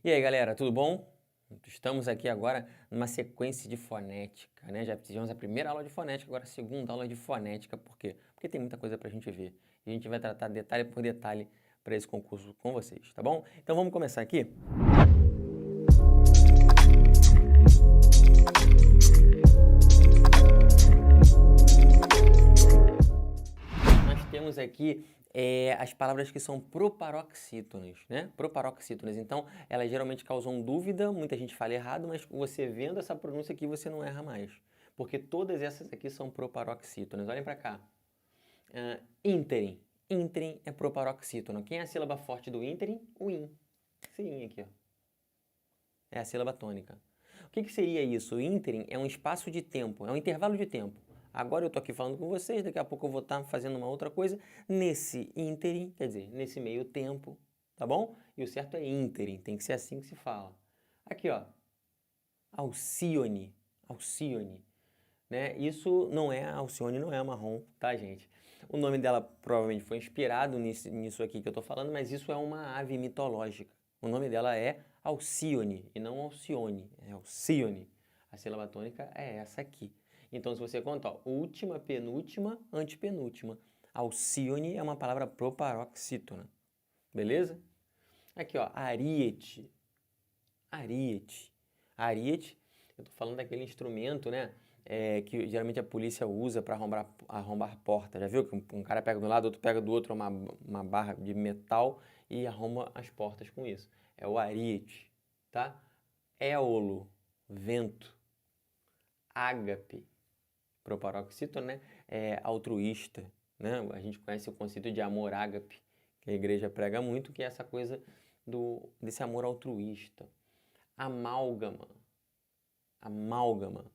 E aí, galera, tudo bom? Estamos aqui agora numa sequência de fonética, né? Já fizemos a primeira aula de fonética, agora a segunda aula de fonética. Por quê? Porque tem muita coisa pra gente ver. E a gente vai tratar detalhe por detalhe para esse concurso com vocês, tá bom? Então vamos começar aqui? Nós temos aqui as palavras que são proparoxítonas, né? Proparoxítonas. Então, elas geralmente causam dúvida, muita gente fala errado, mas você vendo essa pronúncia aqui, você não erra mais. Porque todas essas aqui são proparoxítonas. Olhem para cá. Ínterim. Ínterim é proparoxítono. Quem é a sílaba forte do ínterim? O in. Esse in aqui, ó. É a sílaba tônica. O que seria isso? O ínterim é um espaço de tempo, é um intervalo de tempo. Agora eu estou aqui falando com vocês, daqui a pouco eu vou estar fazendo uma outra coisa. Nesse ínterim, quer dizer, nesse meio tempo, tá bom? E o certo é ínterim, tem que ser assim que se fala. Aqui, ó, Alcione, Alcione, né? Isso não é, Alcione não é marrom, tá, gente? O nome dela provavelmente foi inspirado nisso aqui que eu estou falando, mas isso é uma ave mitológica. O nome dela é Alcione e não Alcione, é Alcione. A sílaba tônica é essa aqui. Então, se você conta, ó, última, penúltima, antepenúltima. Alcione é uma palavra proparoxítona, beleza? Aqui, ó, ariete. Ariete. Ariete, eu tô falando daquele instrumento, né? Que geralmente a polícia usa para arrombar porta. Já viu que um cara pega de um lado, outro pega do outro uma barra de metal e arromba as portas com isso. É o ariete, tá? Éolo, vento. Ágape, proparoxítono, né? É altruísta, né? A gente conhece o conceito de amor ágape, que a igreja prega muito, que é essa coisa desse amor altruísta. Amálgama, amálgama,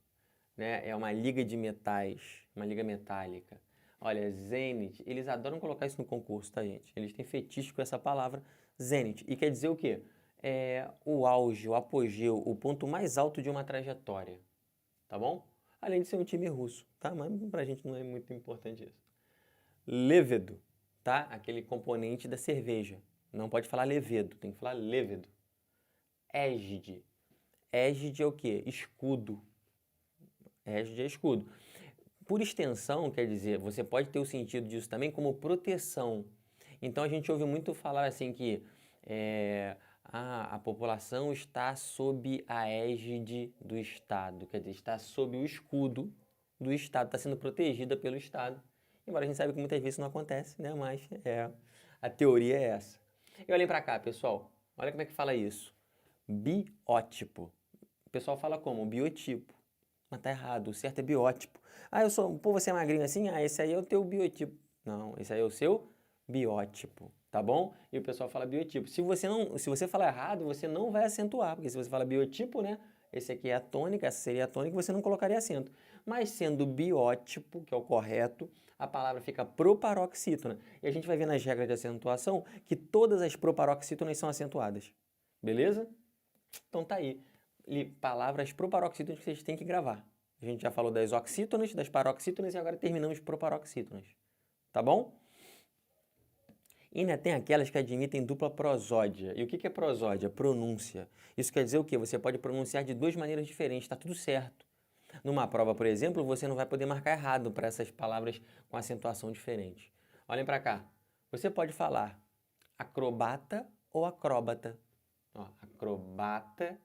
né? É uma liga de metais, uma liga metálica. Olha, zênite, eles adoram colocar isso no concurso, tá, gente? Eles têm fetiche com essa palavra zênite. E quer dizer o quê? É o auge, o apogeu, o ponto mais alto de uma trajetória, tá bom? Além de ser um time russo, tá? Mas pra gente não é muito importante isso. Levedo, tá? Aquele componente da cerveja. Não pode falar levedo, tem que falar levedo. Égide. Égide é o quê? Escudo. Égide é escudo. Por extensão, quer dizer, você pode ter o sentido disso também como proteção. Então a gente ouve muito falar assim que a população está sob a égide do Estado, quer dizer, está sob o escudo do Estado, está sendo protegida pelo Estado. Embora a gente saiba que muitas vezes isso não acontece, né? Mas a teoria é essa. E olhem para cá, pessoal. Olha como é que fala isso. Biótipo. O pessoal fala como? Biotipo. Mas tá errado, o certo é biótipo. Pô, você é magrinho assim? Esse aí é o teu biotipo. Não, esse aí é o seu biótipo, tá bom? E o pessoal fala biotipo. Se você falar errado, você não vai acentuar, porque se você fala biotipo, né? Esse aqui é a tônica, essa seria a tônica, você não colocaria acento. Mas sendo biótipo, que é o correto, a palavra fica proparoxítona. E a gente vai ver nas regras de acentuação que todas as proparoxítonas são acentuadas. Beleza? Então tá aí. Palavras proparoxítonas que vocês têm que gravar. A gente já falou das oxítonas, das paroxítonas e agora terminamos proparoxítonas. Tá bom? E ainda tem aquelas que admitem dupla prosódia. E o que é prosódia? Pronúncia. Isso quer dizer o quê? Você pode pronunciar de duas maneiras diferentes, está tudo certo. Numa prova, por exemplo, você não vai poder marcar errado para essas palavras com acentuação diferente. Olhem para cá. Você pode falar acrobata ou acróbata. Ó, acrobata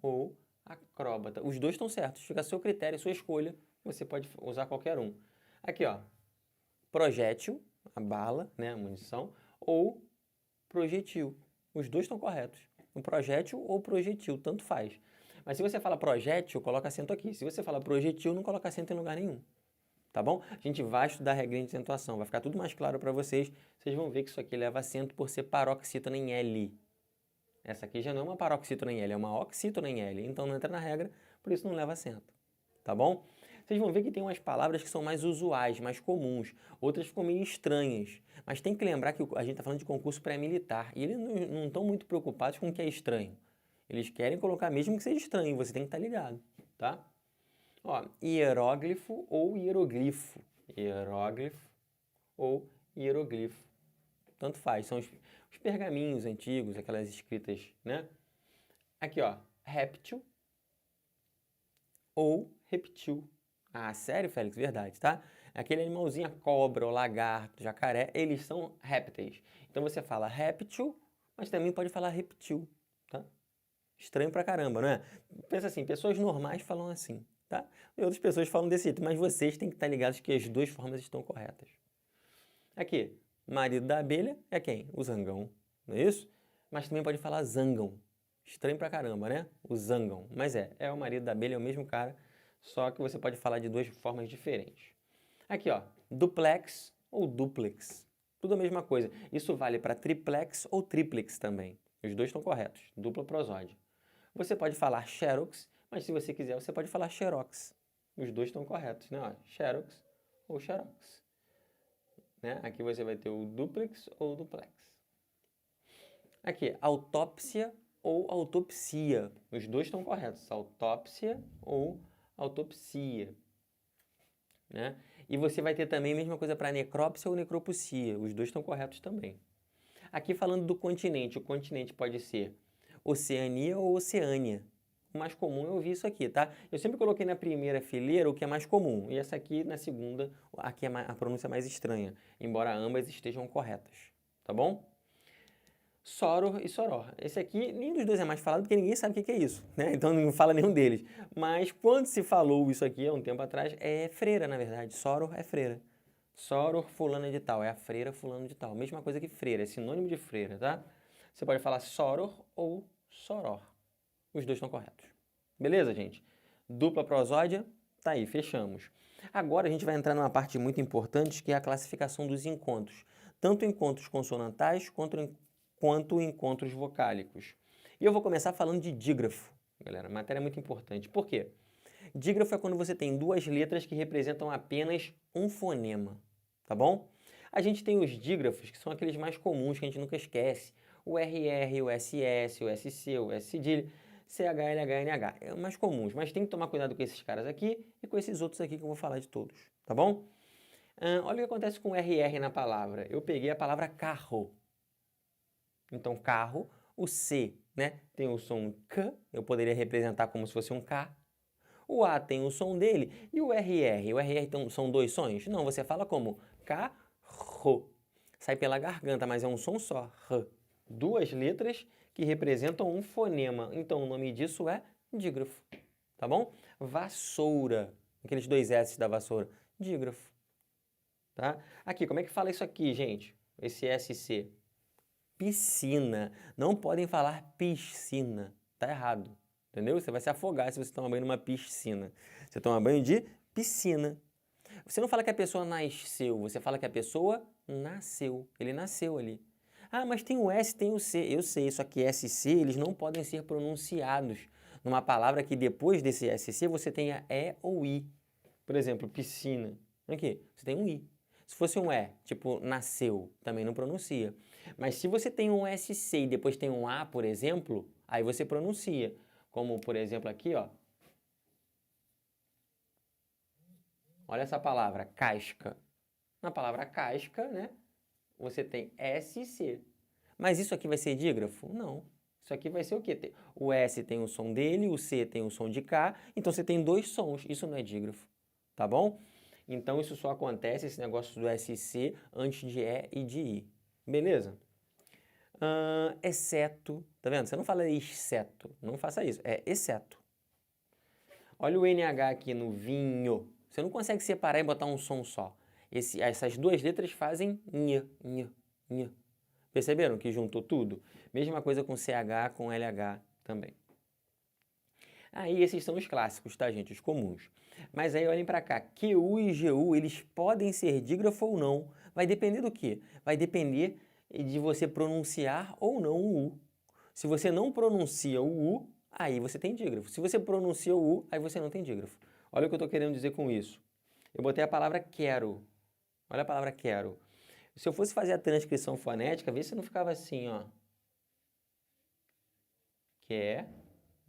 ou acróbata. Os dois estão certos, fica a seu critério, a sua escolha, você pode usar qualquer um. Aqui, ó, projétil, a bala, né, a munição, ou projetil. Os dois estão corretos. Um projétil ou projetil, tanto faz. Mas se você fala projétil, coloca acento aqui. Se você fala projetil, não coloca acento em lugar nenhum. Tá bom? A gente vai estudar a regrinha de acentuação, vai ficar tudo mais claro para vocês. Vocês vão ver que isso aqui leva acento por ser paroxítona em L. Essa aqui já não é uma paroxítona em L, é uma oxítona em L. Então não entra na regra, por isso não leva acento. Tá bom? Vocês vão ver que tem umas palavras que são mais usuais, mais comuns. Outras ficam meio estranhas. Mas tem que lembrar que a gente está falando de concurso pré-militar. E eles não estão muito preocupados com o que é estranho. Eles querem colocar mesmo que seja estranho. Você tem que estar ligado, tá? Ó, hieróglifo ou hieroglifo. Hieróglifo ou hieroglifo. Tanto faz. São os pergaminhos antigos, aquelas escritas, né? Aqui, ó, réptil ou reptil. Ah, sério, Félix? Verdade, tá? Aquele animalzinho, a cobra, o lagarto, jacaré, eles são répteis. Então você fala réptil, mas também pode falar reptil, tá? Estranho pra caramba, não é? Pensa assim, pessoas normais falam assim, tá? E outras pessoas falam desse jeito, mas vocês têm que estar ligados que as duas formas estão corretas. Aqui, marido da abelha é quem? O zangão, não é isso? Mas também pode falar zangão. Estranho pra caramba, né? O zangão. Mas é o marido da abelha, é o mesmo cara, só que você pode falar de duas formas diferentes. Aqui, ó, duplex ou duplex. Tudo a mesma coisa. Isso vale para triplex ou triplex também. Os dois estão corretos. Dupla prosódia. Você pode falar xerox, mas se você quiser, você pode falar xerox. Os dois estão corretos, né? Ó, xerox ou xerox. Né? Aqui você vai ter o duplex ou duplex. Aqui, autópsia ou autopsia. Os dois estão corretos. Autópsia ou autopsia. Né? E você vai ter também a mesma coisa para necrópsia ou necropsia. Os dois estão corretos também. Aqui falando do continente, o continente pode ser Oceania ou Oceânia. O mais comum eu vi isso aqui, tá? Eu sempre coloquei na primeira fileira o que é mais comum. E essa aqui na segunda, aqui é a pronúncia mais estranha. Embora ambas estejam corretas. Tá bom? Soror e Soror. Esse aqui, nenhum dos dois é mais falado porque ninguém sabe o que é isso, né? Então não fala nenhum deles. Mas quando se falou isso aqui há um tempo atrás, é freira, na verdade. Soror é freira. Soror fulana de tal, é a freira fulano de tal. Mesma coisa que freira, é sinônimo de freira, tá? Você pode falar soror ou soror. Os dois estão corretos. Beleza, gente? Dupla prosódia, tá aí, fechamos. Agora a gente vai entrar numa parte muito importante que é a classificação dos encontros. Tanto encontros consonantais quanto encontros vocálicos. E eu vou começar falando de dígrafo, galera. Matéria muito importante. Por quê? Dígrafo é quando você tem duas letras que representam apenas um fonema, tá bom? A gente tem os dígrafos, que são aqueles mais comuns que a gente nunca esquece. O RR, o SS, o SC, o S cedilha, CH, LH, NH. É os mais comuns, mas tem que tomar cuidado com esses caras aqui e com esses outros aqui que eu vou falar de todos, tá bom? Olha o que acontece com o RR na palavra. Eu peguei a palavra carro. Então, carro, o C, né, tem o som K, eu poderia representar como se fosse um K. O A tem o som dele e o RR. O RR são dois sons? Não, você fala como carro. Sai pela garganta, mas é um som só. R. Duas letras que representam um fonema. Então, o nome disso é dígrafo. Tá bom? Vassoura. Aqueles dois S da vassoura. Dígrafo. Tá? Aqui, como é que fala isso aqui, gente? Esse SC. Piscina. Não podem falar piscina. Tá errado. Entendeu? Você vai se afogar se você tomar banho numa piscina. Você toma banho de piscina. Você não fala que a pessoa nasceu, você fala que a pessoa nasceu. Ele nasceu ali. Ah, mas tem o S, tem o C. Eu sei, só que SC, eles não podem ser pronunciados numa palavra que depois desse SC você tenha E ou I. Por exemplo, piscina. Aqui, você tem um I. Se fosse um E, tipo nasceu, também não pronuncia. Mas se você tem um SC e depois tem um A, por exemplo, aí você pronuncia. Como, por exemplo, aqui, ó. Olha essa palavra, casca. Na palavra casca, né, você tem SC. Mas isso aqui vai ser dígrafo? Não. Isso aqui vai ser o quê? O S tem o som dele, o C tem o som de K, então você tem dois sons. Isso não é dígrafo, tá bom? Então isso só acontece, esse negócio do SC, antes de E e de I. Beleza? Exceto, tá vendo? Você não fala exceto, não faça isso, é exceto. Olha o NH aqui no vinho. Você não consegue separar e botar um som só. Essas duas letras fazem nh, nh, nh. Perceberam que juntou tudo? Mesma coisa com CH, com LH também. Aí esses são os clássicos, tá, gente? Os comuns. Mas aí olhem para cá, QU e GU, eles podem ser dígrafo ou não. Vai depender do quê? Vai depender de você pronunciar ou não o U. Se você não pronuncia o U, aí você tem dígrafo. Se você pronuncia o U, aí você não tem dígrafo. Olha o que eu estou querendo dizer com isso. Eu botei a palavra quero. Olha a palavra quero. Se eu fosse fazer a transcrição fonética, vê se não ficava assim, ó. Quer,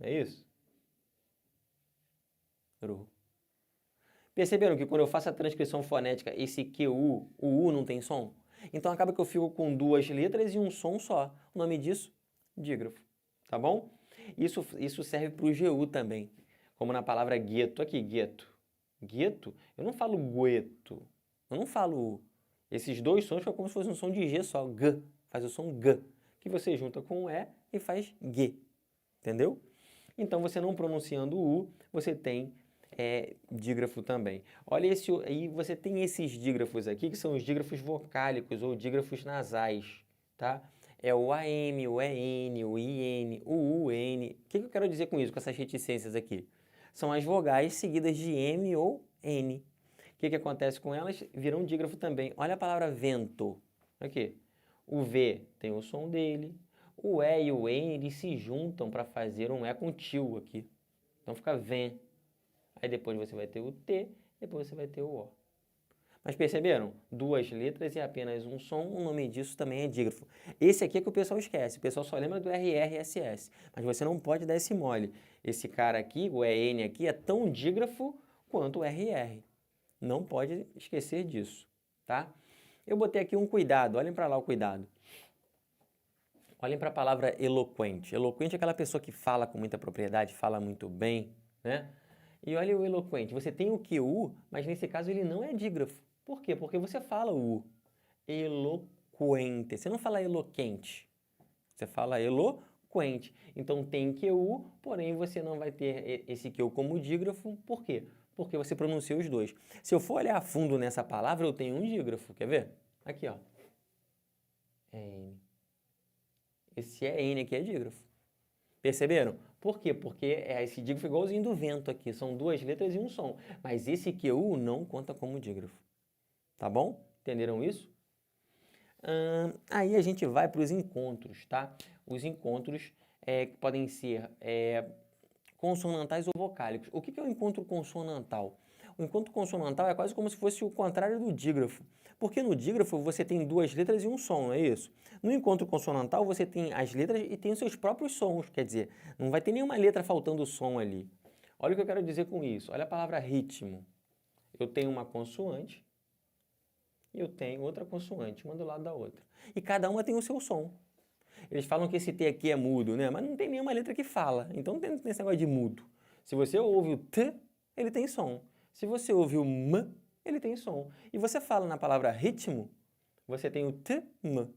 é isso? Perceberam que quando eu faço a transcrição fonética, esse QU, o U não tem som? Então acaba que eu fico com duas letras e um som só. O nome disso, dígrafo. Tá bom? Isso serve para o GU também, como na palavra gueto. Aqui, gueto. Gueto, eu não falo gueto, eu não falo U. Esses dois sons ficam como se fosse um som de G só, G, faz o som G, que você junta com o E e faz G, entendeu? Então, você não pronunciando o U, você tem dígrafo também. Olha esse, aí você tem esses dígrafos aqui, que são os dígrafos vocálicos ou dígrafos nasais, tá? É o AM, o EN, o IN, o UN. O que eu quero dizer com isso, com essas reticências aqui? São as vogais seguidas de M ou N. O que acontece com elas? Viram dígrafo também. Olha a palavra vento. Aqui. O V tem o som dele. O E e o N eles se juntam para fazer um E com tio aqui. Então fica vem. Aí depois você vai ter o T, depois você vai ter o O. Mas perceberam? Duas letras e apenas um som, o nome disso também é dígrafo. Esse aqui é que o pessoal esquece, o pessoal só lembra do RRSS, mas você não pode dar esse mole. Esse cara aqui, o EN aqui, é tão dígrafo quanto o RR. Não pode esquecer disso, tá? Eu botei aqui um cuidado, olhem para lá o cuidado. Olhem para a palavra eloquente. Eloquente é aquela pessoa que fala com muita propriedade, fala muito bem, né? E olha o eloquente, você tem o QU, mas nesse caso ele não é dígrafo. Por quê? Porque você fala o U. Eloquente. Você não fala eloquente. Você fala eloquente. Então tem QU, porém você não vai ter esse QU como dígrafo. Por quê? Porque você pronuncia os dois. Se eu for olhar a fundo nessa palavra, eu tenho um dígrafo. Quer ver? Aqui, ó. N. Esse N aqui é dígrafo. Perceberam? Por quê? Porque esse dígrafo é igualzinho do vento aqui. São duas letras e um som. Mas esse QU não conta como dígrafo. Tá bom? Entenderam isso? Aí a gente vai para os encontros, tá? Os encontros podem ser consonantais ou vocálicos. O que é o encontro consonantal? O encontro consonantal é quase como se fosse o contrário do dígrafo. Porque no dígrafo você tem duas letras e um som, não é isso? No encontro consonantal você tem as letras e tem os seus próprios sons. Quer dizer, não vai ter nenhuma letra faltando som ali. Olha o que eu quero dizer com isso. Olha a palavra ritmo. Eu tenho uma consoante e eu tenho outra consoante, uma do lado da outra. E cada uma tem o seu som. Eles falam que esse T aqui é mudo, né? Mas não tem nenhuma letra que fala. Então não tem esse negócio de mudo. Se você ouve o T, ele tem som. Se você ouve o M, ele tem som. E você fala na palavra ritmo, você tem o T, M.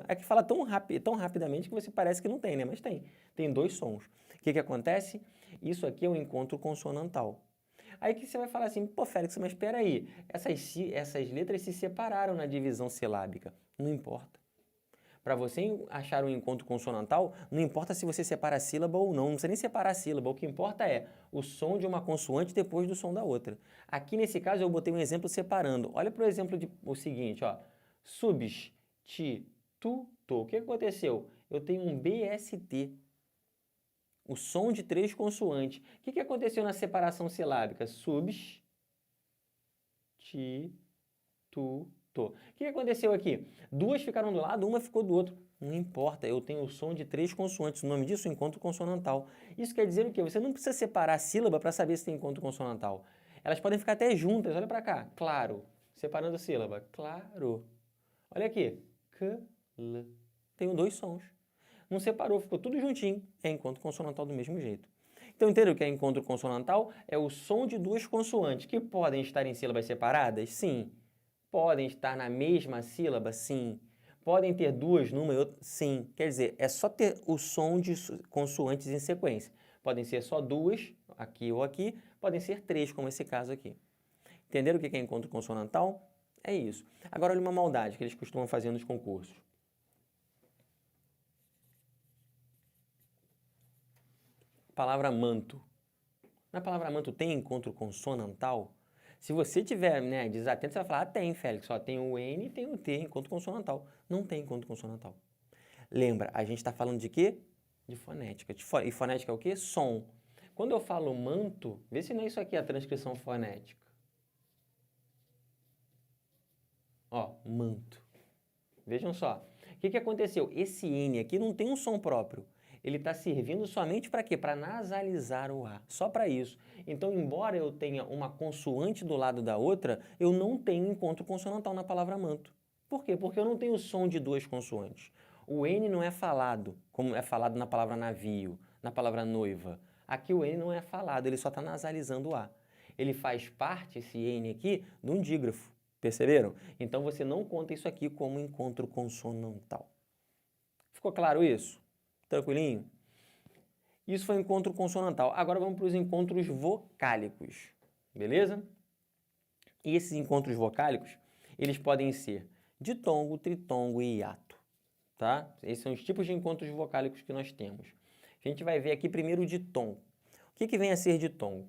É que fala tão rapidamente que você parece que não tem, né? Mas tem. Tem dois sons. O que acontece? Isso aqui é um encontro consonantal. Aí que você vai falar assim, pô, Félix, mas espera aí, essas letras se separaram na divisão silábica. Não importa. Para você achar um encontro consonantal, não importa se você separa a sílaba ou não, não precisa nem separar a sílaba, o que importa é o som de uma consoante depois do som da outra. Aqui nesse caso eu botei um exemplo separando. Olha para o exemplo o seguinte, ó. Substituto. O que aconteceu? Eu tenho um BST. O som de três consoantes. O que aconteceu na separação silábica? Substituto. O que aconteceu aqui? Duas ficaram do lado, uma ficou do outro. Não importa, eu tenho o som de três consoantes. O nome disso é encontro consonantal. Isso quer dizer o quê? Você não precisa separar a sílaba para saber se tem encontro consonantal. Elas podem ficar até juntas. Olha para cá. Claro. Separando a sílaba. Claro. Olha aqui. Cl. Tenho dois sons. Não separou, ficou tudo juntinho. É encontro consonantal do mesmo jeito. Então, entendeu o que é encontro consonantal? É o som de duas consoantes que podem estar em sílabas separadas? Sim. Podem estar na mesma sílaba? Sim. Podem ter duas numa e outra? Sim. Quer dizer, é só ter o som de consoantes em sequência. Podem ser só duas, aqui ou aqui. Podem ser três, como esse caso aqui. Entenderam o que é encontro consonantal? É isso. Agora, olha uma maldade que eles costumam fazer nos concursos. Palavra manto. Na palavra manto tem encontro consonantal? Se você tiver desatento, você vai falar, tem, Félix, só tem o N e tem o T, encontro consonantal. Não tem encontro consonantal. Lembra, a gente está falando de quê? De fonética. E fonética é o quê? Som. Quando eu falo manto, vê se não é isso aqui a transcrição fonética. Ó, manto. Vejam só. O que aconteceu? Esse N aqui não tem um som próprio. Ele está servindo somente para quê? Para nasalizar o A, só para isso. Então, embora eu tenha uma consoante do lado da outra, eu não tenho encontro consonantal na palavra manto. Por quê? Porque eu não tenho som de duas consoantes. O N não é falado, como é falado na palavra navio. na palavra noiva? Aqui o N não é falado, ele só está nasalizando o A. Ele faz parte, esse N aqui, de um dígrafo. Perceberam? Então você não conta isso aqui como encontro consonantal. Ficou claro isso? Tranquilinho? Isso foi encontro consonantal. Agora vamos para os encontros vocálicos. Beleza? E esses encontros vocálicos, eles podem ser ditongo, tritongo e hiato. Tá? Esses são os tipos de encontros vocálicos que nós temos. A gente vai ver aqui primeiro o ditongo. O que vem a ser ditongo?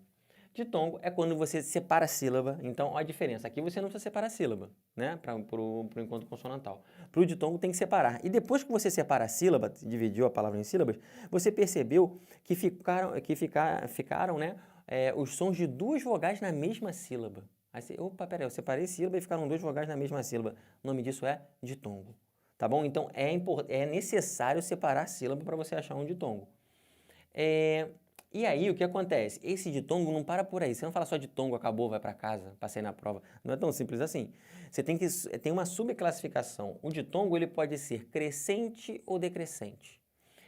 Ditongo é quando você separa a sílaba. Então, olha a diferença. Aqui você não precisa separar a sílaba, né? Para o encontro consonantal. Para o ditongo tem que separar. E depois que você separa a sílaba, dividiu a palavra em sílabas, você percebeu que ficaram né, os sons de duas vogais na mesma sílaba. Aí você, opa, peraí, eu separei sílaba e ficaram duas vogais na mesma sílaba. O nome disso é ditongo. Tá bom? Então, é necessário separar a sílaba para você achar um ditongo. E aí, o que acontece? Esse ditongo não para por aí. Você não fala só ditongo, acabou, vai para casa, passei na prova. Não é tão simples assim. Você tem uma subclassificação. O ditongo ele pode ser crescente ou decrescente.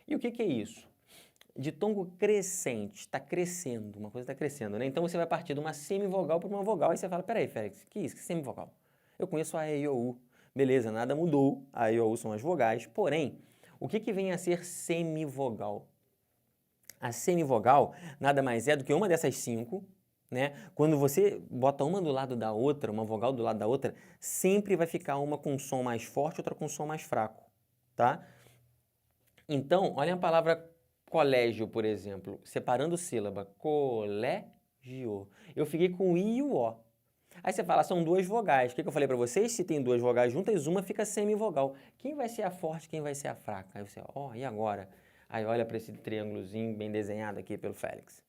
E o que é isso? Ditongo crescente, está crescendo, uma coisa está crescendo, né? Então você vai partir de uma semivogal para uma vogal. Aí você fala, peraí, Félix, que isso? Que semivogal? Eu conheço a E, I, O, U. Beleza, nada mudou. A E, I, O, U são as vogais. Porém, o que vem a ser semivogal? A semivogal nada mais é do que uma dessas 5, né? Quando você bota uma do lado da outra, uma vogal do lado da outra, sempre vai ficar uma com som mais forte, outra com som mais fraco, tá? Então, olha a palavra colégio, por exemplo, separando sílaba, colégio. Eu fiquei com o I e o O. Aí você fala, são duas vogais. O que eu falei para vocês? Se tem duas vogais juntas, uma fica semivogal. Quem vai ser a forte, quem vai ser a fraca? Aí você, e agora? Aí olha para esse triângulozinho bem desenhado aqui pelo Félix.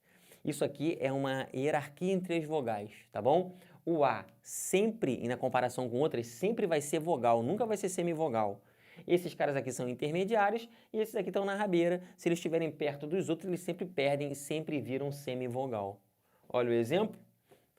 Isso aqui é uma hierarquia entre as vogais, tá bom? O A sempre, e na comparação com outras, sempre vai ser vogal, nunca vai ser semivogal. Esses caras aqui são intermediários e esses aqui estão na rabeira. Se eles estiverem perto dos outros, eles sempre perdem e sempre viram semivogal. Olha o exemplo.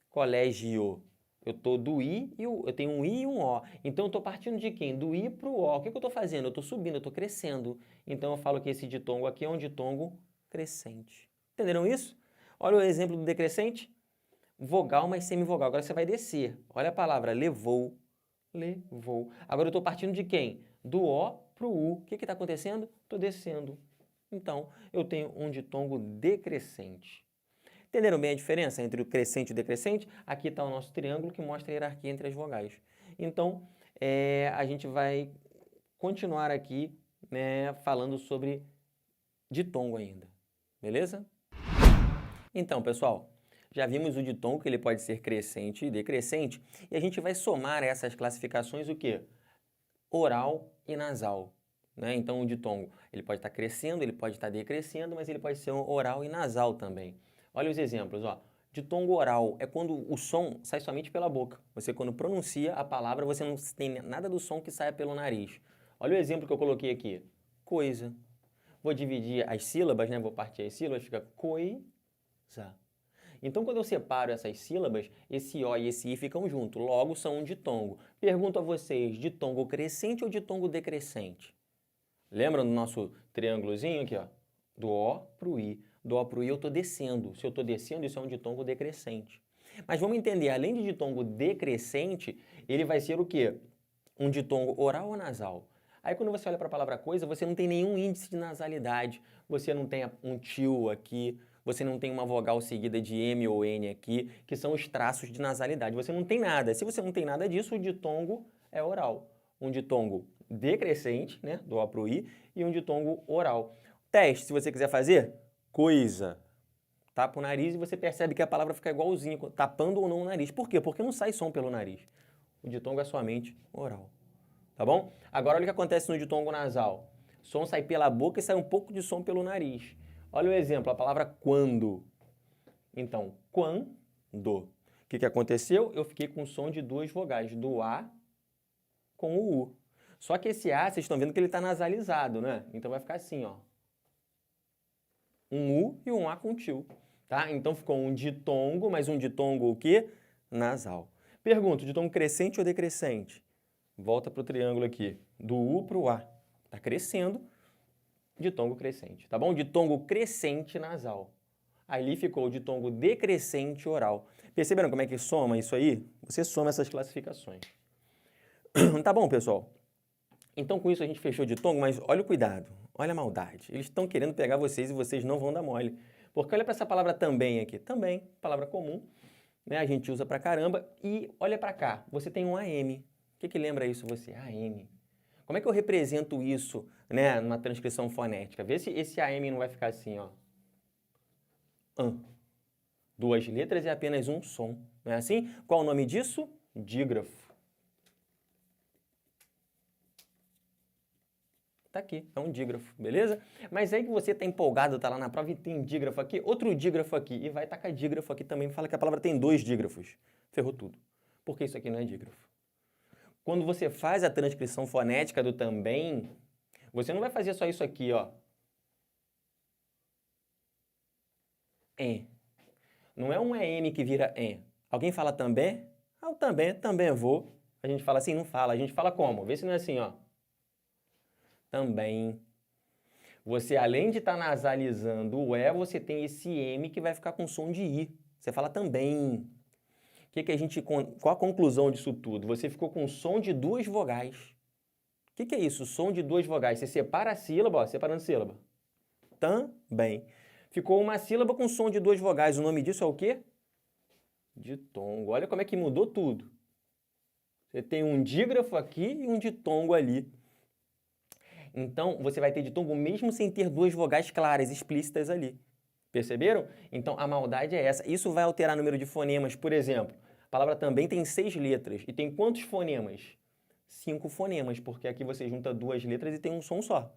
Colégio. Eu estou do I e eu tenho um I e um O. Então, eu estou partindo de quem? Do I para o O. O que eu estou fazendo? Eu estou subindo, eu estou crescendo. Então, eu falo que esse ditongo aqui é um ditongo crescente. Entenderam isso? Olha o exemplo do decrescente. Vogal mais semivogal. Agora você vai descer. Olha a palavra levou, levou. Agora eu estou partindo de quem? Do O para o U. O que está acontecendo? Estou descendo. Então, eu tenho um ditongo decrescente. Entenderam bem a diferença entre o crescente e o decrescente? Aqui está o nosso triângulo que mostra a hierarquia entre as vogais. Então, a gente vai continuar aqui, né, falando sobre ditongo ainda. Beleza? Então, pessoal, já vimos o ditongo, que ele pode ser crescente e decrescente, e a gente vai somar essas classificações o quê? Oral e nasal. Né? Então, o ditongo ele pode estar crescendo, ele pode estar decrescendo, mas ele pode ser um oral e nasal também. Olha os exemplos, ó. Ditongo oral é quando o som sai somente pela boca. Você, quando pronuncia a palavra, você não tem nada do som que saia pelo nariz. Olha o exemplo que eu coloquei aqui. Coisa. Vou dividir as sílabas, né? Vou partir as sílabas, fica coisa. Então, quando eu separo essas sílabas, esse O e esse I ficam juntos, logo são um ditongo. Pergunto a vocês, ditongo crescente ou ditongo decrescente? Lembram do nosso triângulozinho aqui, ó? Do O para o I. Do O para o I eu estou descendo. Se eu estou descendo, isso é um ditongo decrescente. Mas vamos entender, além de ditongo decrescente, ele vai ser o quê? Um ditongo oral ou nasal? Aí quando você olha para a palavra coisa, você não tem nenhum índice de nasalidade, você não tem um tio aqui, você não tem uma vogal seguida de M ou N aqui, que são os traços de nasalidade. Você não tem nada. Se você não tem nada disso, o ditongo é oral. Um ditongo decrescente, né, do O para o I, e um ditongo oral. Teste, se você quiser fazer, coisa. Tapa o nariz e você percebe que a palavra fica igualzinha, tapando ou não o nariz. Por quê? Porque não sai som pelo nariz. O ditongo é somente oral. Tá bom? Agora olha o que acontece no ditongo nasal. O som sai pela boca e sai um pouco de som pelo nariz. Olha o exemplo, a palavra quando. Então, quando. O que aconteceu? Eu fiquei com o som de duas vogais, do A com o U. Só que esse A, vocês estão vendo que ele está nasalizado, né? Então vai ficar assim, ó. Um U e um A com tio. Tá? Então ficou um ditongo, mas um ditongo o quê? Nasal. Pergunto, ditongo crescente ou decrescente? Volta para o triângulo aqui. Do U para o A. Está crescendo. ditongo crescente, tá bom? Ditongo crescente nasal. Ali ficou o ditongo decrescente oral. Perceberam como é que soma isso aí? Você soma essas classificações. Tá bom, pessoal? Então, com isso a gente fechou o ditongo, mas olha o cuidado, olha a maldade. Eles estão querendo pegar vocês e vocês não vão dar mole. Porque olha para essa palavra também aqui. Também, palavra comum, né? A gente usa pra caramba. E olha para cá, você tem um AM. O que lembra isso você? AM. Como é que eu represento isso, né, numa transcrição fonética? Vê se esse AM não vai ficar assim, ó. Duas letras e apenas um som. Não é assim? Qual o nome disso? Dígrafo. Tá aqui, é um dígrafo, beleza? Mas aí que você tá empolgado, tá lá na prova e tem dígrafo aqui, outro dígrafo aqui, e vai tacar dígrafo aqui também, fala que a palavra tem dois dígrafos. Ferrou tudo. Porque isso aqui não é dígrafo. Quando você faz a transcrição fonética do também, você não vai fazer só isso aqui, ó. Não é um EM que vira EM. Alguém fala também? Ah, o também vou. A gente fala assim? Não fala. A gente fala como? Vê se não é assim, ó. Também. Você, além de estar nasalizando o E, você tem esse M que vai ficar com som de I. Você fala também. Qual a conclusão disso tudo? Você ficou com som de duas vogais. O que é isso? Som de duas vogais. Você separa a sílaba, ó, separando sílaba. Também. Ficou uma sílaba com som de duas vogais. O nome disso é o quê? Ditongo. Olha como é que mudou tudo. Você tem um dígrafo aqui e um ditongo ali. Então, você vai ter ditongo mesmo sem ter duas vogais claras, explícitas ali. Perceberam? Então, a maldade é essa. Isso vai alterar o número de fonemas. Por exemplo, a palavra também tem 6 letras. E tem quantos fonemas? 5 fonemas, porque aqui você junta duas letras e tem um som só.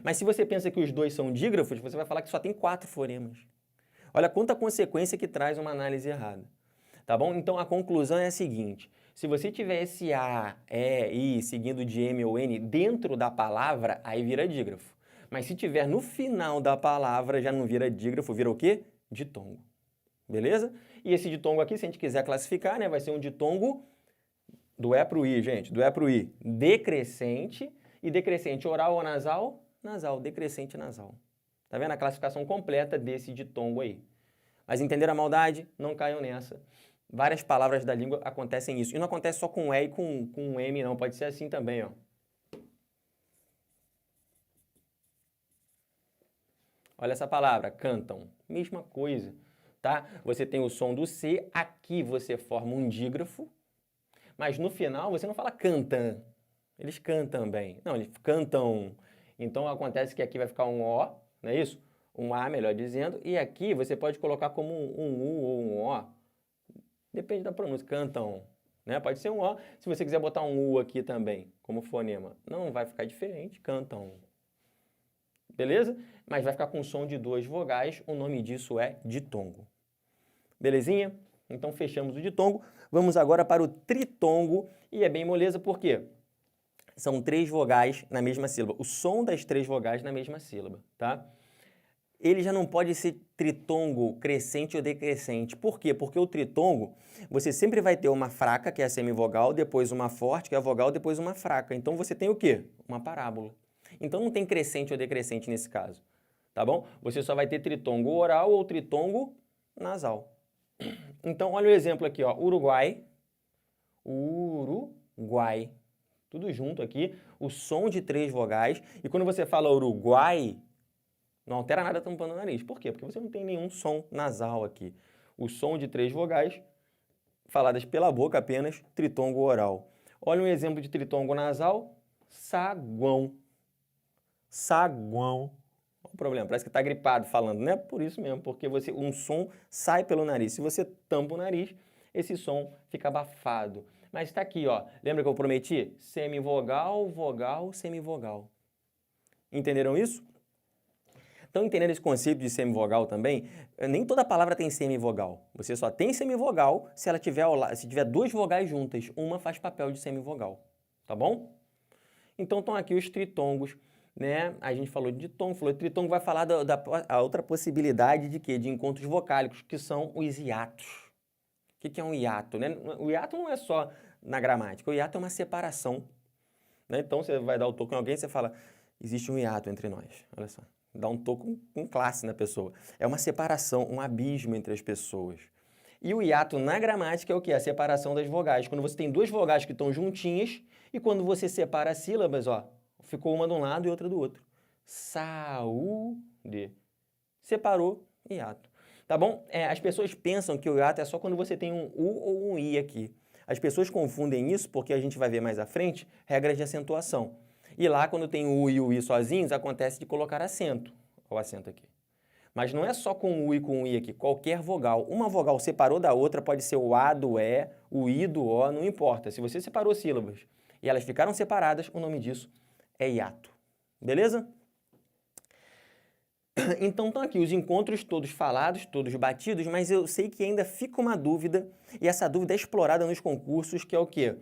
Mas se você pensa que os dois são dígrafos, você vai falar que só tem 4 fonemas. Olha quanta consequência que traz uma análise errada. Tá bom? Então, a conclusão é a seguinte. Se você tiver esse A, E, I, seguindo de M ou N dentro da palavra, aí vira dígrafo. Mas se tiver no final da palavra, já não vira dígrafo, vira o quê? Ditongo. Beleza? E esse ditongo aqui, se a gente quiser classificar, né, vai ser um ditongo do E para o I, gente, do E para o I, decrescente. E decrescente oral ou nasal? Nasal, decrescente nasal. Tá vendo a classificação completa desse ditongo aí? Mas entenderam a maldade? Não caiam nessa. Várias palavras da língua acontecem isso. E não acontece só com E e com M, não. Pode ser assim também, ó. Olha essa palavra, cantam. Mesma coisa, tá? Você tem o som do C, aqui você forma um dígrafo, mas no final você não fala cantam. Eles cantam bem. Não, eles cantam. Então acontece que aqui vai ficar um O, não é isso? Um A, melhor dizendo. E aqui você pode colocar como um U ou um O. Depende da pronúncia. Cantam, né? Pode ser um O. Se você quiser botar um U aqui também, como fonema, não vai ficar diferente. Cantam. Beleza? Mas vai ficar com som de duas vogais. O nome disso é ditongo. Belezinha? Então fechamos o ditongo. Vamos agora para o tritongo. E é bem moleza, por quê? São 3 vogais na mesma sílaba. O som das 3 vogais na mesma sílaba, tá? Ele já não pode ser tritongo crescente ou decrescente. Por quê? Porque o tritongo, você sempre vai ter uma fraca, que é a semivogal, depois uma forte, que é a vogal, depois uma fraca. Então você tem o quê? Uma parábola. Então não tem crescente ou decrescente nesse caso, tá bom? Você só vai ter tritongo oral ou tritongo nasal. Então olha o exemplo aqui, ó, Uruguai, Uruguai, tudo junto aqui, o som de 3 vogais, e quando você fala Uruguai, não altera nada tampando o nariz. Por quê? Porque você não tem nenhum som nasal aqui. O som de 3 vogais, faladas pela boca apenas, tritongo oral. Olha um exemplo de tritongo nasal, saguão. Saguão. Qual o problema? Parece que está gripado falando, né? Por isso mesmo, porque um som sai pelo nariz. Se você tampa o nariz, esse som fica abafado. Mas está aqui, ó. Lembra que eu prometi? Semivogal, vogal, semivogal. Entenderam isso? Estão entendendo esse conceito de semivogal também? Nem toda palavra tem semivogal. Você só tem semivogal se ela tiver, se tiver 2 vogais juntas. Uma faz papel de semivogal. Tá bom? Então estão aqui os tritongos, né? A gente falou de ditongo, falou de tritongo, vai falar a outra possibilidade de quê? De encontros vocálicos, que são os hiatos. O que é um hiato, né? O hiato não é só na gramática, o hiato é uma separação, né? Então você vai dar o toque em alguém e você fala existe um hiato entre nós. Olha só, dá um toco com classe na pessoa. É uma separação, um abismo entre as pessoas. E o hiato na gramática é o quê? A separação das vogais. Quando você tem duas vogais que estão juntinhas e quando você separa as sílabas, ó, ficou uma de um lado e outra do outro. Saúde. Separou, hiato. Tá bom? As pessoas pensam que o hiato é só quando você tem um U ou um I aqui. As pessoas confundem isso porque a gente vai ver mais à frente regras de acentuação. E lá, quando tem o U e o I sozinhos, acontece de colocar acento. Olha o acento aqui. Mas não é só com o U e com o I aqui. Qualquer vogal. Uma vogal separou da outra, pode ser o A do E, o I do O, não importa. Se você separou sílabas e elas ficaram separadas, o nome disso é hiato. Beleza? Então estão aqui os encontros todos falados, todos batidos, mas eu sei que ainda fica uma dúvida, e essa dúvida é explorada nos concursos, que é o quê?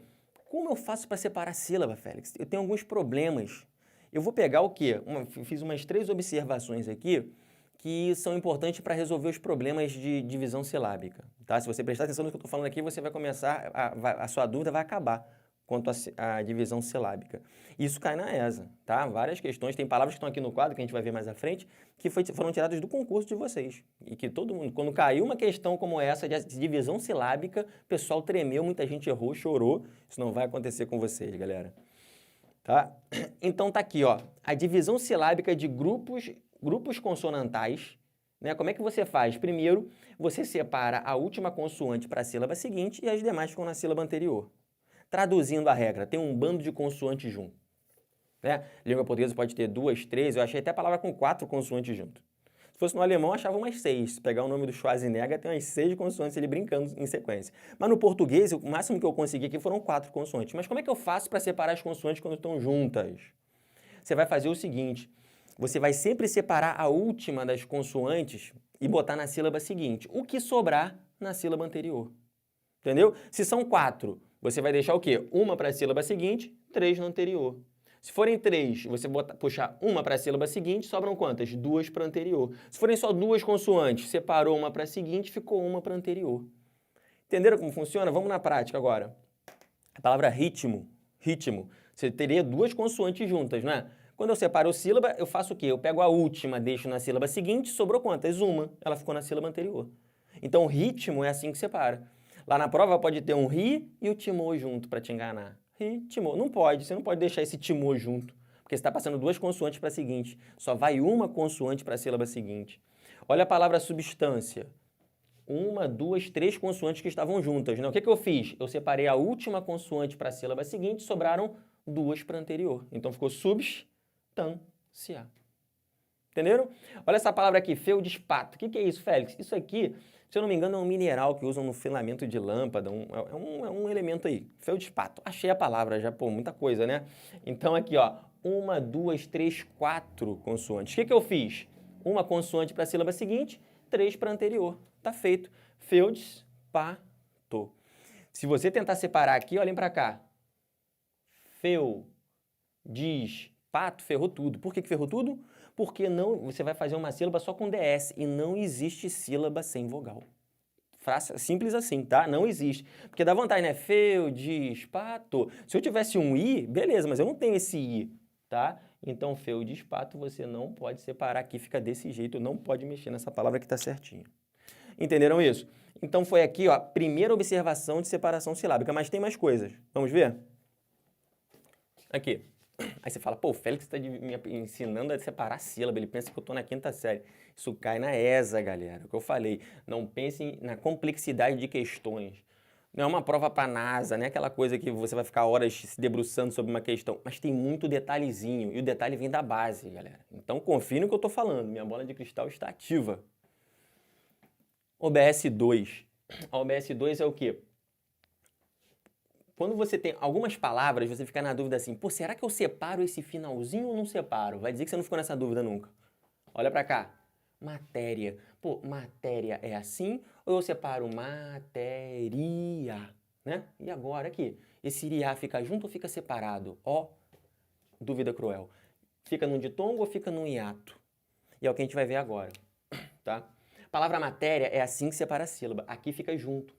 Como eu faço para separar a sílaba, Félix? Eu tenho alguns problemas. Eu vou pegar o quê? Fiz umas 3 observações aqui que são importantes para resolver os problemas de divisão silábica. Tá? Se você prestar atenção no que eu estou falando aqui, você vai começar, a sua dúvida vai acabar quanto à divisão silábica. Isso cai na ESA, tá? Várias questões, tem palavras que estão aqui no quadro, que a gente vai ver mais à frente, que foram tiradas do concurso de vocês. E que todo mundo, quando caiu uma questão como essa de divisão silábica, o pessoal tremeu, muita gente errou, chorou. Isso não vai acontecer com vocês, galera. Tá? Então tá aqui, ó, a divisão silábica de grupos consonantais, né? Como é que você faz? Primeiro, você separa a última consoante para a sílaba seguinte e as demais ficam na sílaba anterior. Traduzindo a regra, tem um bando de consoantes junto. Né? Língua portuguesa pode ter 2, 3, eu achei até a palavra com 4 consoantes junto. Se fosse no alemão, eu achava umas 6. Se pegar o nome do Schwarzenegger, tem umas 6 consoantes ele brincando em sequência. Mas no português, o máximo que eu consegui aqui foram 4 consoantes. Mas como é que eu faço para separar as consoantes quando estão juntas? Você vai fazer o seguinte, você vai sempre separar a última das consoantes e botar na sílaba seguinte. O que sobrar na sílaba anterior. Entendeu? Se são 4, você vai deixar o quê? Uma para a sílaba seguinte, 3 na anterior. Se forem 3, você puxar uma para a sílaba seguinte, sobram quantas? 2 para a anterior. Se forem só 2 consoantes, separou uma para a seguinte, ficou uma para a anterior. Entenderam como funciona? Vamos na prática agora. A palavra ritmo, você teria 2 consoantes juntas, não é? Quando eu separo sílaba, eu faço o quê? Eu pego a última, deixo na sílaba seguinte, sobrou quantas? Uma. Ela ficou na sílaba anterior. Então, ritmo é assim que separa. Lá na prova pode ter um ri e o timô junto para te enganar. Ri, timô. Não pode, você não pode deixar esse timô junto, porque você está passando 2 consoantes para a seguinte. Só vai uma consoante para a sílaba seguinte. Olha a palavra substância. 1, 2, 3 consoantes que estavam juntas. Né? O que eu fiz? Eu separei a última consoante para a sílaba seguinte, sobraram 2 para a anterior. Então ficou substância. Entenderam? Olha essa palavra aqui, feldespato. O que é isso, Félix? Isso aqui, se eu não me engano, é um mineral que usam no filamento de lâmpada, é um elemento aí, feldespato. Achei a palavra já, pô, muita coisa, né? Então aqui, ó, 1, 2, 3, 4 consoantes. O que eu fiz? Uma consoante para a sílaba seguinte, 3 para a anterior. Tá feito. Feldespato. Se você tentar separar aqui, olhem para cá. Feldespato, ferrou tudo. Por que ferrou tudo? Porque não, você vai fazer uma sílaba só com DS e não existe sílaba sem vogal. Simples assim, tá? Não existe. Porque dá vontade, né? Feldespato. Se eu tivesse um I, beleza, mas eu não tenho esse I, tá? Então, feldespato você não pode separar aqui, fica desse jeito, não pode mexer nessa palavra que tá certinho. Entenderam isso? Então, foi aqui, ó, a primeira observação de separação silábica, mas tem mais coisas. Vamos ver? Aqui. Aí você fala, pô, o Félix está me ensinando a separar sílaba, ele pensa que eu estou na 5ª série. Isso cai na ESA, galera, o que eu falei. Não pensem na complexidade de questões. Não é uma prova para NASA, não é aquela coisa que você vai ficar horas se debruçando sobre uma questão, mas tem muito detalhezinho, e o detalhe vem da base, galera. Então confie no que eu estou falando, minha bola de cristal está ativa. OBS 2. A OBS 2 é o quê? Quando você tem algumas palavras, você fica na dúvida assim, pô, será que eu separo esse finalzinho ou não separo? Vai dizer que você não ficou nessa dúvida nunca. Olha pra cá. Matéria. Pô, matéria é assim ou eu separo matéria? Né? E agora aqui? Esse iriá fica junto ou fica separado? Ó, dúvida cruel. Fica num ditongo ou fica num hiato? E é o que a gente vai ver agora. Tá? A palavra matéria é assim que separa a sílaba. Aqui fica junto.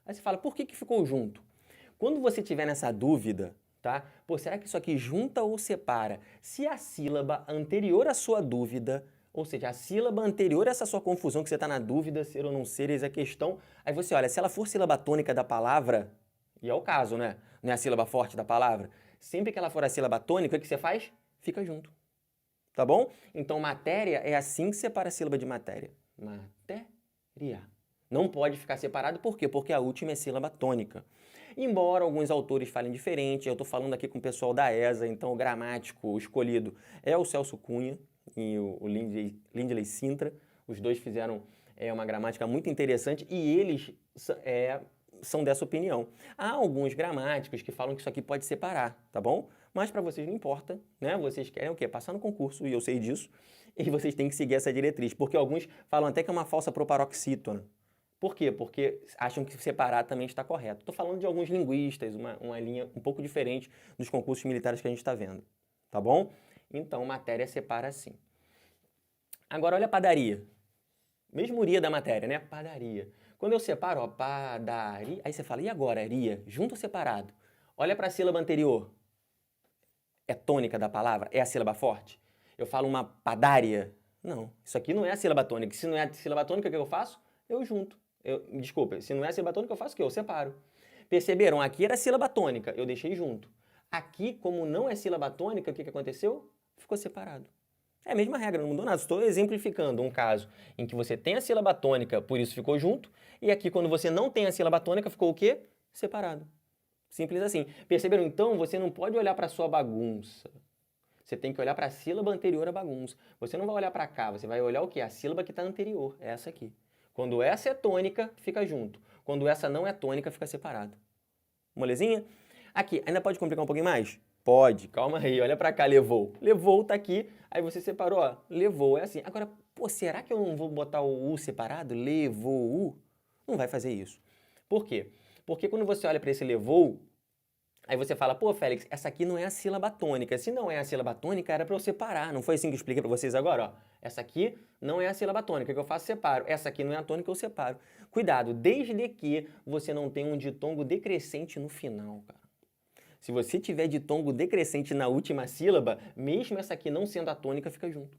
Aí você fala, por que ficou junto? Quando você tiver nessa dúvida, tá? Pô, será que isso aqui junta ou separa? Se a sílaba anterior à sua dúvida, ou seja, a sílaba anterior a essa sua confusão que você está na dúvida, ser ou não ser, eis a questão, aí você olha, se ela for sílaba tônica da palavra, e é o caso, né? Não é a sílaba forte da palavra, sempre que ela for a sílaba tônica, o que você faz? Fica junto, tá bom? Então, matéria é assim que separa a sílaba de matéria. Matéria. Não pode ficar separado, por quê? Porque a última é sílaba tônica. Embora alguns autores falem diferente, eu estou falando aqui com o pessoal da ESA, então o gramático escolhido é o Celso Cunha e o Lindley Sintra. Os dois fizeram uma gramática muito interessante e eles são dessa opinião. Há alguns gramáticos que falam que isso aqui pode separar, tá bom? Mas para vocês não importa, né? Vocês querem o quê? Passar no concurso, e eu sei disso, e vocês têm que seguir essa diretriz, porque alguns falam até que é uma falsa proparoxítona. Por quê? Porque acham que separar também está correto. Estou falando de alguns linguistas, uma linha um pouco diferente dos concursos militares que a gente está vendo, tá bom? Então, matéria separa sim. Agora, olha a padaria. Mesmoria da matéria, né? Padaria. Quando eu separo, ó, padaria, aí você fala, e agora, ria? Junto ou separado? Olha para a sílaba anterior. É tônica da palavra? É a sílaba forte? Eu falo uma padária? Não, isso aqui não é a sílaba tônica. Se não é a sílaba tônica, o que eu faço? Eu junto. Desculpa, se não é a sílaba tônica, eu faço o quê? Eu separo. Perceberam? Aqui era a sílaba tônica, eu deixei junto. Aqui, como não é sílaba tônica, o que aconteceu? Ficou separado. É a mesma regra, não mudou nada. Estou exemplificando um caso em que você tem a sílaba tônica, por isso ficou junto, e aqui, quando você não tem a sílaba tônica, ficou o quê? Separado. Simples assim. Perceberam? Então, você não pode olhar para a sua bagunça. Você tem que olhar para a sílaba anterior à bagunça. Você não vai olhar para cá, você vai olhar o quê? A sílaba que está anterior, essa aqui. Quando essa é tônica, fica junto. Quando essa não é tônica, fica separado. Molezinha? Aqui, ainda pode complicar um pouquinho mais? Pode, calma aí, olha pra cá, levou. Levou tá aqui, aí você separou, ó, levou, é assim. Agora, pô, será que eu não vou botar o U separado? Levou U? Não vai fazer isso. Por quê? Porque quando você olha para esse levou, aí você fala, pô, Félix, essa aqui não é a sílaba tônica. Se não é a sílaba tônica, era para eu separar. Não foi assim que eu expliquei para vocês agora? Ó. Essa aqui não é a sílaba tônica, que eu faço, separo. Essa aqui não é a tônica, eu separo. Cuidado, desde que você não tenha um ditongo decrescente no final, cara. Se você tiver ditongo decrescente na última sílaba, mesmo essa aqui não sendo a tônica, fica junto.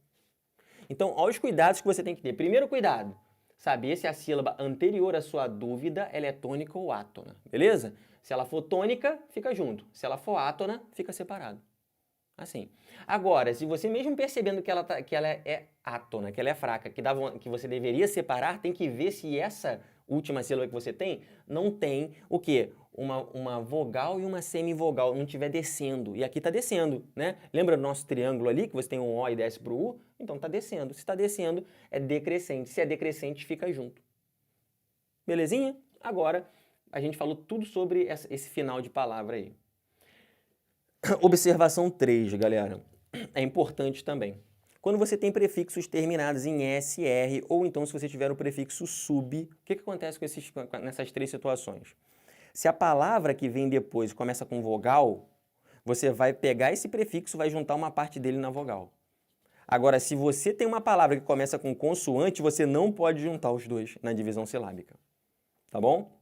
Então, olha os cuidados que você tem que ter. Primeiro cuidado, saber se a sílaba anterior à sua dúvida ela é tônica ou átona, beleza? Se ela for tônica, fica junto. Se ela for átona, fica separado. Assim. Agora, se você mesmo percebendo que ela é átona, que ela é fraca, que você deveria separar, tem que ver se essa última sílaba que você tem não tem o quê? Uma vogal e uma semivogal, não estiver descendo. E aqui está descendo, né? Lembra do nosso triângulo ali, que você tem um O e desce para o U? Então está descendo. Se está descendo, é decrescente. Se é decrescente, fica junto. Belezinha? Agora, a gente falou tudo sobre esse final de palavra aí. Observação 3, galera. É importante também. Quando você tem prefixos terminados em SR, ou então se você tiver o prefixo sub, o que acontece nessas três situações? Se a palavra que vem depois começa com vogal, você vai pegar esse prefixo e vai juntar uma parte dele na vogal. Agora, se você tem uma palavra que começa com consoante, você não pode juntar os dois na divisão silábica. Tá bom?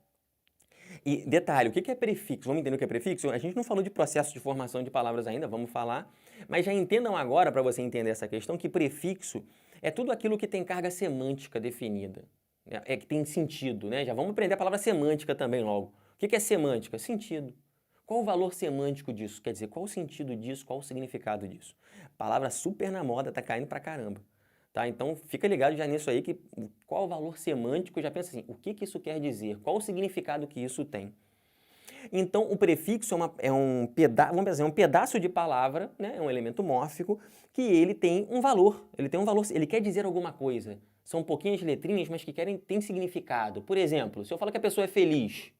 E detalhe, o que é prefixo? Vamos entender o que é prefixo? A gente não falou de processo de formação de palavras ainda, vamos falar. Mas já entendam agora, para você entender essa questão, que prefixo é tudo aquilo que tem carga semântica definida. Que tem sentido, né? Já vamos aprender a palavra semântica também logo. O que é semântica? Sentido. Qual o valor semântico disso? Quer dizer, qual o sentido disso? Qual o significado disso? Palavra super na moda, tá caindo pra caramba. Tá? Então, fica ligado já nisso aí, que qual o valor semântico, já pensa assim, o que isso quer dizer? Qual o significado que isso tem? Então, o prefixo é um pedaço de palavra, né? É um elemento mórfico, que ele tem um valor. Ele quer dizer alguma coisa. São pouquinhas letrinhas, mas que têm significado. Por exemplo, se eu falo que a pessoa é feliz,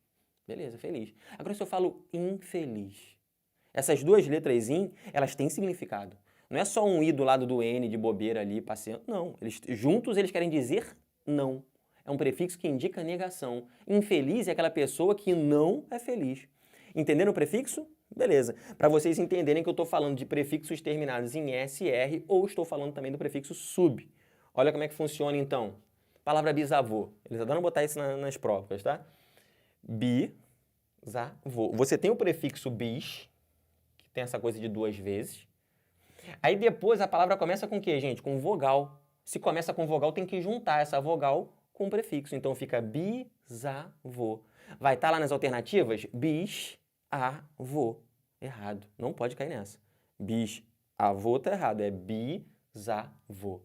beleza, feliz. Agora, se eu falo infeliz, essas duas letras in, elas têm significado. Não é só um i do lado do n de bobeira ali, passeando. Não, juntos eles querem dizer não. É um prefixo que indica negação. Infeliz é aquela pessoa que não é feliz. Entenderam o prefixo? Beleza. Para vocês entenderem que eu estou falando de prefixos terminados em SR ou estou falando também do prefixo sub. Olha como é que funciona então. Palavra bisavô. Eles adoram botar isso nas provas, tá? Bisavô. Você tem o prefixo bis, tem essa coisa de 2 vezes. Aí depois a palavra começa com o quê, gente? Com vogal. Se começa com vogal, tem que juntar essa vogal com o prefixo. Então fica bisavô. Vai estar lá nas alternativas? Bis-a-vô. Errado. Não pode cair nessa. Bis-avô tá errado. É bisavô.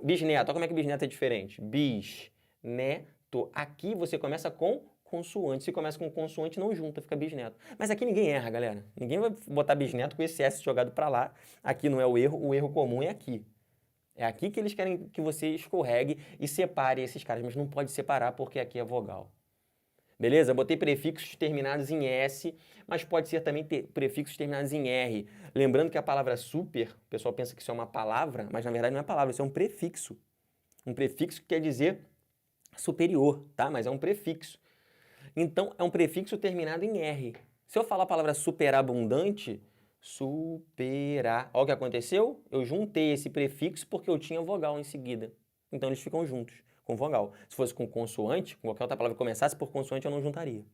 Bisneto. Olha como é que bisneto é diferente. Bisneto. Aqui você começa com consoante. Se começa com consoante, não junta, fica bisneto. Mas aqui ninguém erra, galera. Ninguém vai botar bisneto com esse S jogado para lá. Aqui não é o erro comum é aqui. É aqui que eles querem que você escorregue e separe esses caras, mas não pode separar porque aqui é vogal. Beleza? Botei prefixos terminados em S, mas pode ser também prefixos terminados em R. Lembrando que a palavra super, o pessoal pensa que isso é uma palavra, mas na verdade não é palavra, isso é um prefixo. Um prefixo que quer dizer superior, tá? Mas é um prefixo. Então, é um prefixo terminado em R. Se eu falar a palavra superabundante, superar. Olha o que aconteceu? Eu juntei esse prefixo porque eu tinha vogal em seguida. Então, eles ficam juntos, com vogal. Se fosse com consoante, com qualquer outra palavra que começasse por consoante, eu não juntaria.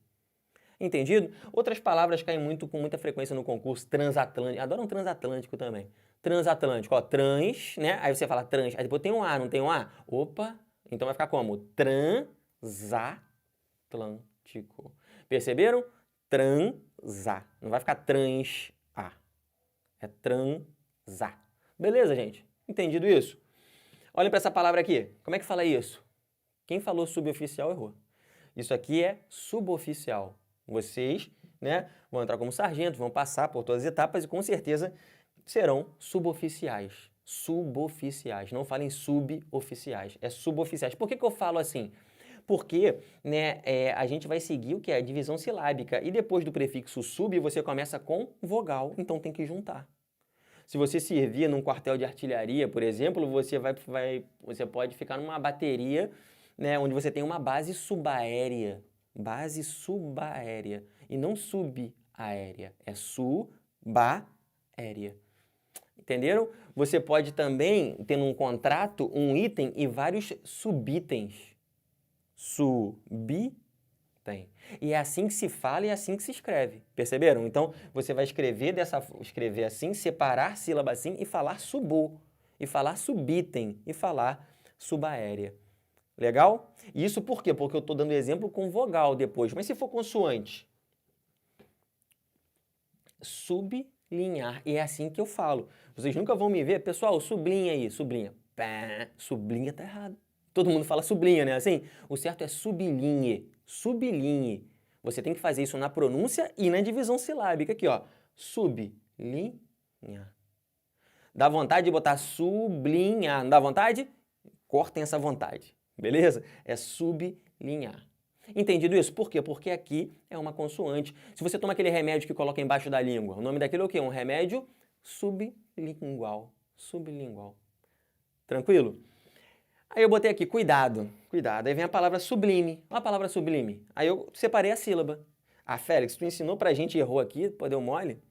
Entendido? Outras palavras caem com muita frequência no concurso. Transatlântico. Adoram transatlântico também. Transatlântico, ó, trans, né? Aí você fala trans. Aí depois tem um A, não tem um A? Opa! Então vai ficar como? Transatlântico. Perceberam? Transar. Não vai ficar trans-a. É transar. Beleza, gente? Entendido isso? Olhem para essa palavra aqui. Como é que fala isso? Quem falou suboficial errou. Isso aqui é suboficial. Vocês, né, vão entrar como sargento, vão passar por todas as etapas e com certeza serão suboficiais. Suboficiais. Não falem suboficiais. É suboficiais. Por que eu falo assim? Porque, né, a gente vai seguir o que é a divisão silábica e depois do prefixo sub você começa com vogal, então tem que juntar. Se você servir num quartel de artilharia, por exemplo, você pode ficar numa bateria, né, onde você tem uma base subaérea. Base subaérea. E não subaérea. É subaérea. Entenderam? Você pode também ter num contrato um item e vários subitens. Subitem. E é assim que se fala e é assim que se escreve. Perceberam? Então, você vai escrever assim, separar sílaba assim e falar subô. E falar subitem. E falar subaérea. Legal? Isso por quê? Porque eu estou dando exemplo com vogal depois. Mas se for consoante? Sublinhar. E é assim que eu falo. Vocês nunca vão me ver. Pessoal, sublinha aí. Sublinha. Pá, sublinha tá errado. Todo mundo fala sublinha, né? Assim, o certo é sublinhe. Sublinhe. Você tem que fazer isso na pronúncia e na divisão silábica aqui, ó. Sublinha. Dá vontade de botar sublinhar. Não dá vontade? Cortem essa vontade. Beleza? É sublinhar. Entendido isso? Por quê? Porque aqui é uma consoante. Se você toma aquele remédio que coloca embaixo da língua, o nome daquele é o quê? Um remédio sublingual. Sublingual. Tranquilo? Aí eu botei aqui, cuidado, cuidado. Aí vem a palavra sublime. Olha a palavra sublime. Aí eu separei a sílaba. Ah, Félix, tu ensinou pra gente e errou aqui, pô, deu mole?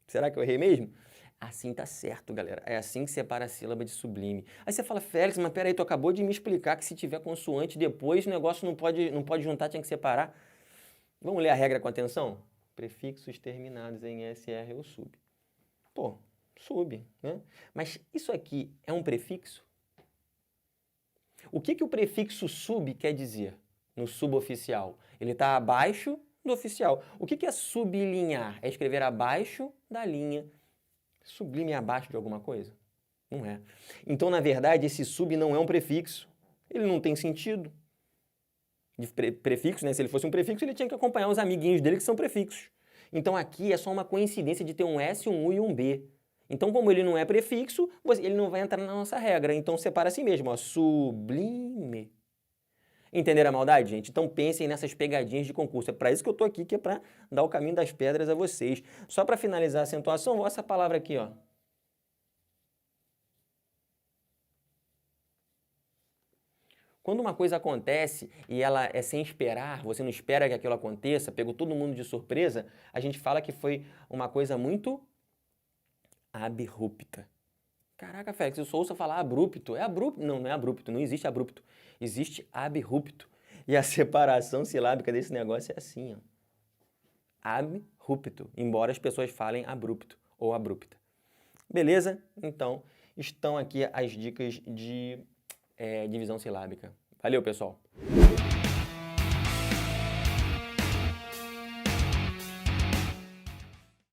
Será que eu errei mesmo? Assim tá certo, galera. É assim que separa a sílaba de sublime. Aí você fala, Félix, mas peraí, tu acabou de me explicar que se tiver consoante depois o negócio não pode juntar, tinha que separar. Vamos ler a regra com atenção? Prefixos terminados em SR ou sub. Pô, sub, né? Mas isso aqui é um prefixo? O que o prefixo sub quer dizer no suboficial? Ele está abaixo do oficial. O que é sublinhar? É escrever abaixo da linha. Sublime é abaixo de alguma coisa? Não é. Então, na verdade, esse sub não é um prefixo. Ele não tem sentido. De prefixo, né? Se ele fosse um prefixo, ele tinha que acompanhar os amiguinhos dele que são prefixos. Então, aqui é só uma coincidência de ter um S, um U e um B. Então, como ele não é prefixo, ele não vai entrar na nossa regra. Então, separa assim mesmo, ó, sublime. Entenderam a maldade, gente? Então, pensem nessas pegadinhas de concurso. É para isso que eu estou aqui, que é para dar o caminho das pedras a vocês. Só para finalizar a acentuação, olha essa palavra aqui, ó. Quando uma coisa acontece e ela é sem esperar, você não espera que aquilo aconteça, pegou todo mundo de surpresa, a gente fala que foi uma coisa muito abrupta. Caraca, Félix, eu só ouço falar abrupto. É abrupto? Não, não é abrupto, não existe abrupto. Existe abrupto. E a separação silábica desse negócio é assim, ó. Abrupto, embora as pessoas falem abrupto. ou abrupta. Beleza? Então, estão aqui as dicas de divisão silábica. Valeu, pessoal!